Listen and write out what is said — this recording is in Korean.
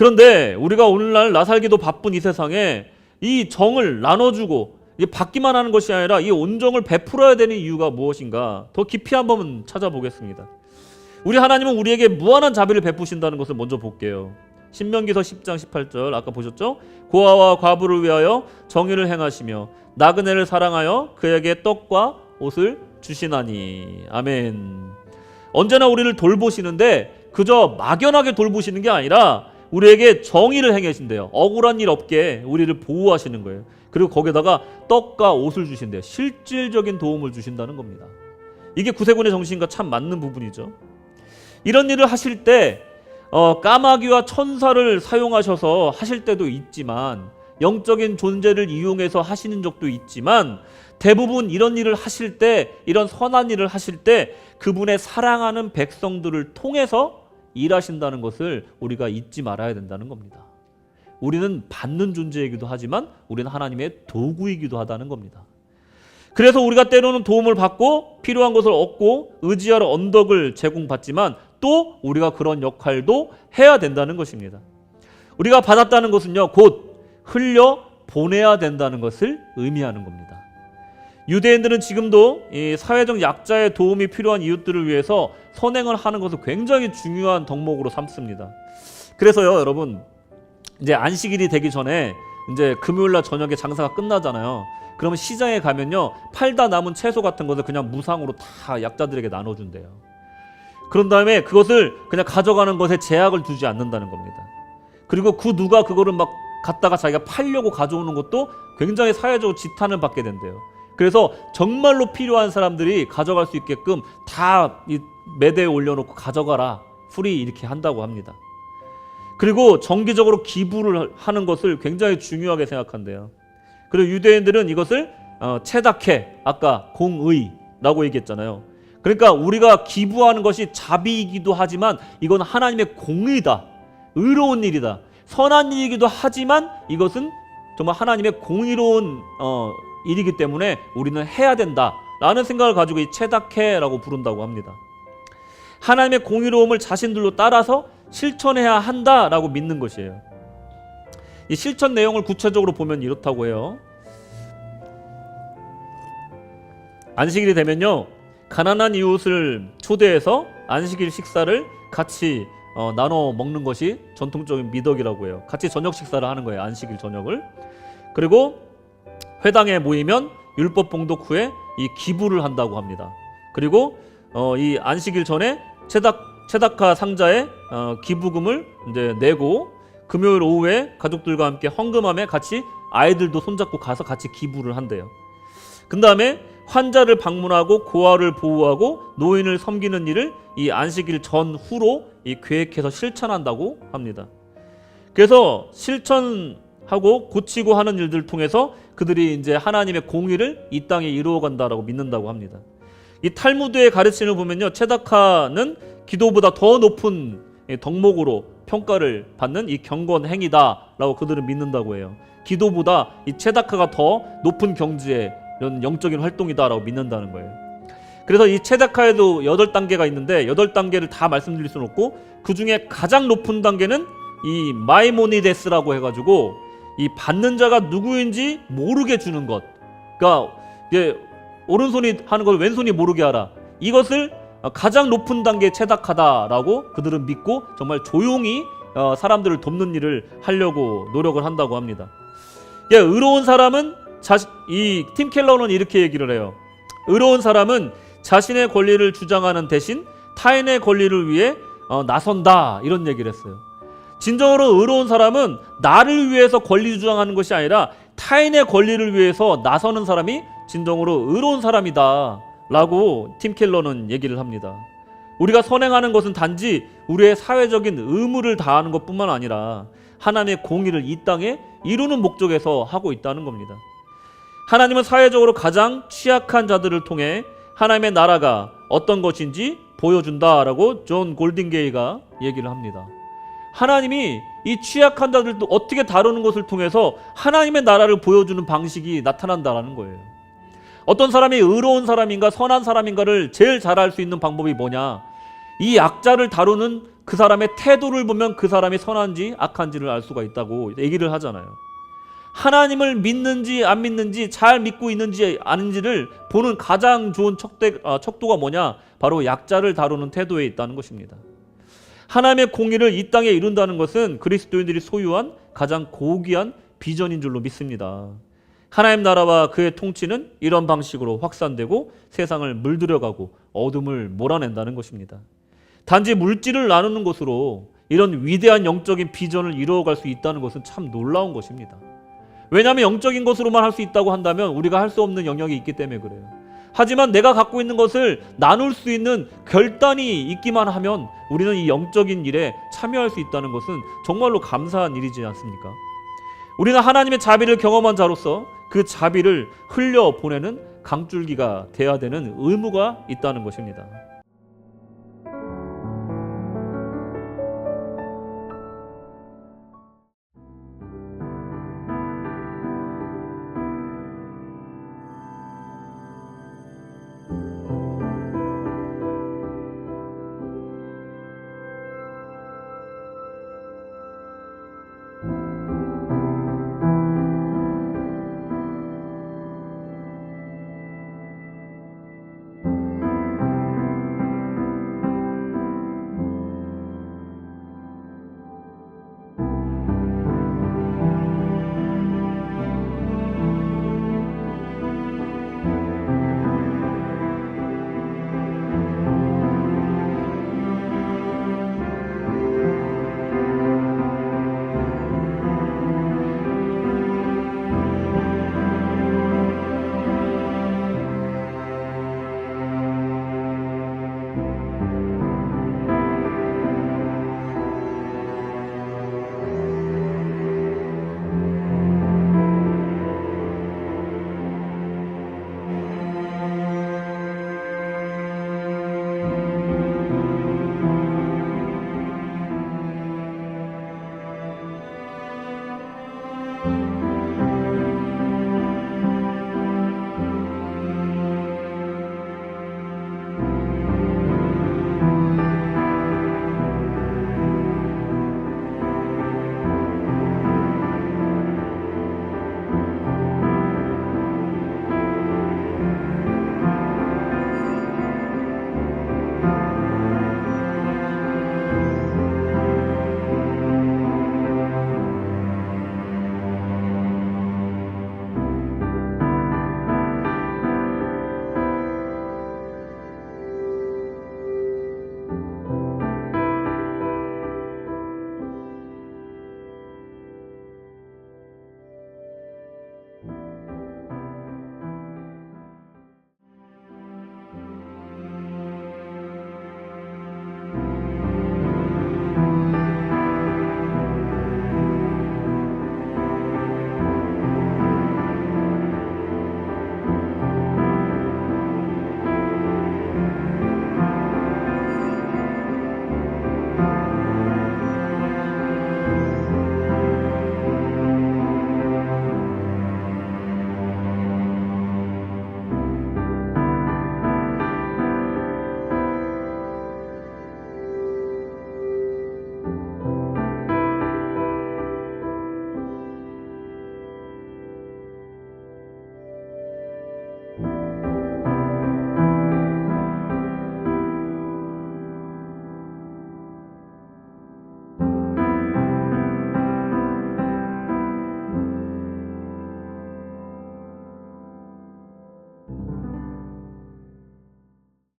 그런데 우리가 오늘날 나살기도 바쁜 이 세상에 이 정을 나눠주고 받기만 하는 것이 아니라 이 온정을 베풀어야 되는 이유가 무엇인가 더 깊이 한번 찾아보겠습니다. 우리 하나님은 우리에게 무한한 자비를 베푸신다는 것을 먼저 볼게요. 신명기서 10장 18절 아까 보셨죠? 고아와 과부를 위하여 정의를 행하시며 나그네를 사랑하여 그에게 떡과 옷을 주시나니. 아멘. 언제나 우리를 돌보시는데 그저 막연하게 돌보시는 게 아니라 우리에게 정의를 행하신대요. 억울한 일 없게 우리를 보호하시는 거예요. 그리고 거기다가 떡과 옷을 주신대요. 실질적인 도움을 주신다는 겁니다. 이게 구세군의 정신과 참 맞는 부분이죠. 이런 일을 하실 때 까마귀와 천사를 사용하셔서 하실 때도 있지만, 영적인 존재를 이용해서 하시는 적도 있지만, 대부분 이런 일을 하실 때, 이런 선한 일을 하실 때 그분의 사랑하는 백성들을 통해서 일하신다는 것을 우리가 잊지 말아야 된다는 겁니다. 우리는 받는 존재이기도 하지만 우리는 하나님의 도구이기도 하다는 겁니다. 그래서 우리가 때로는 도움을 받고 필요한 것을 얻고 의지하러 언덕을 제공받지만 또 우리가 그런 역할도 해야 된다는 것입니다. 우리가 받았다는 것은요, 곧 흘려 보내야 된다는 것을 의미하는 겁니다. 유대인들은 지금도 이 사회적 약자의 도움이 필요한 이웃들을 위해서 선행을 하는 것을 굉장히 중요한 덕목으로 삼습니다. 그래서요, 여러분, 이제 안식일이 되기 전에 이제 금요일날 저녁에 장사가 끝나잖아요. 그러면 시장에 가면요, 팔다 남은 채소 같은 것을 그냥 무상으로 다 약자들에게 나눠준대요. 그런 다음에 그것을 그냥 가져가는 것에 제약을 두지 않는다는 겁니다. 그리고 그 누가 그거를 막 갖다가 자기가 팔려고 가져오는 것도 굉장히 사회적으로 지탄을 받게 된대요. 그래서 정말로 필요한 사람들이 가져갈 수 있게끔 다 이 매대에 올려놓고 가져가라, 풀이 이렇게 한다고 합니다. 그리고 정기적으로 기부를 하는 것을 굉장히 중요하게 생각한대요. 그리고 유대인들은 이것을 체다케, 아까 공의라고 얘기했잖아요. 그러니까 우리가 기부하는 것이 자비이기도 하지만 이건 하나님의 공의다, 의로운 일이다, 선한 일이기도 하지만 이것은 정말 하나님의 공의로운 일이기 때문에 우리는 해야 된다라는 생각을 가지고 이 체다케라고 부른다고 합니다. 하나님의 공의로움을 자신들로 따라서 실천해야 한다라고 믿는 것이에요. 이 실천 내용을 구체적으로 보면 이렇다고 해요. 안식일이 되면요, 가난한 이웃을 초대해서 안식일 식사를 같이 나눠 먹는 것이 전통적인 미덕이라고 해요. 같이 저녁 식사를 하는 거예요, 안식일 저녁을. 그리고 회당에 모이면 율법 봉독 후에 이 기부를 한다고 합니다. 그리고 이 안식일 전에 체다카 상자에 기부금을 이제 내고 금요일 오후에 가족들과 함께 헌금함에 같이 아이들도 손잡고 가서 같이 기부를 한대요. 그 다음에 환자를 방문하고 고아를 보호하고 노인을 섬기는 일을 이 안식일 전후로 이 계획해서 실천한다고 합니다. 그래서 실천하고 고치고 하는 일들을 통해서 그들이 이제 하나님의 공의를 이 땅에 이루어간다라고 믿는다고 합니다. 이 탈무드의 가르침을 보면요, 체다카는 기도보다 더 높은 덕목으로 평가를 받는 이 경건 행위다라고 그들은 믿는다고 해요. 기도보다 이 체다카가 더 높은 경지의 이런 영적인 활동이다라고 믿는다는 거예요. 그래서 이 체다카에도 8단계가 있는데 8단계를 다 말씀드릴 수는 없고 그 중에 가장 높은 단계는 이 마이모니데스라고 해가지고 이 받는 자가 누구인지 모르게 주는 것. 그러니까 이제 오른손이 하는 걸 왼손이 모르게 하라. 이것을 가장 높은 단계의 체다카다라고 그들은 믿고 정말 조용히 사람들을 돕는 일을 하려고 노력을 한다고 합니다. 의로운 사람은 이 팀 켈러는 이렇게 얘기를 해요. 의로운 사람은 자신의 권리를 주장하는 대신 타인의 권리를 위해 나선다, 이런 얘기를 했어요. 진정으로 의로운 사람은 나를 위해서 권리 주장하는 것이 아니라 타인의 권리를 위해서 나서는 사람이 진정으로 의로운 사람이다 라고 팀 켈러는 얘기를 합니다. 우리가 선행하는 것은 단지 우리의 사회적인 의무를 다하는 것뿐만 아니라 하나님의 공의를 이 땅에 이루는 목적에서 하고 있다는 겁니다. 하나님은 사회적으로 가장 취약한 자들을 통해 하나님의 나라가 어떤 것인지 보여준다라고 존 골딩게이가 얘기를 합니다. 하나님이 이 취약한 자들도 어떻게 다루는 것을 통해서 하나님의 나라를 보여주는 방식이 나타난다라는 거예요. 어떤 사람이 의로운 사람인가 선한 사람인가를 제일 잘 알 수 있는 방법이 뭐냐? 이 약자를 다루는 그 사람의 태도를 보면 그 사람이 선한지 악한지를 알 수가 있다고 얘기를 하잖아요. 하나님을 믿는지 안 믿는지, 잘 믿고 있는지 아닌지를 보는 가장 좋은 척도가 뭐냐? 바로 약자를 다루는 태도에 있다는 것입니다. 하나님의 공의를 이 땅에 이룬다는 것은 그리스도인들이 소유한 가장 고귀한 비전인 줄로 믿습니다. 하나님 나라와 그의 통치는 이런 방식으로 확산되고 세상을 물들여가고 어둠을 몰아낸다는 것입니다. 단지 물질을 나누는 것으로 이런 위대한 영적인 비전을 이루어갈 수 있다는 것은 참 놀라운 것입니다. 왜냐하면 영적인 것으로만 할 수 있다고 한다면 우리가 할 수 없는 영역이 있기 때문에 그래요. 하지만 내가 갖고 있는 것을 나눌 수 있는 결단이 있기만 하면 우리는 이 영적인 일에 참여할 수 있다는 것은 정말로 감사한 일이지 않습니까? 우리는 하나님의 자비를 경험한 자로서 그 자비를 흘려보내는 강줄기가 돼야 되는 의무가 있다는 것입니다.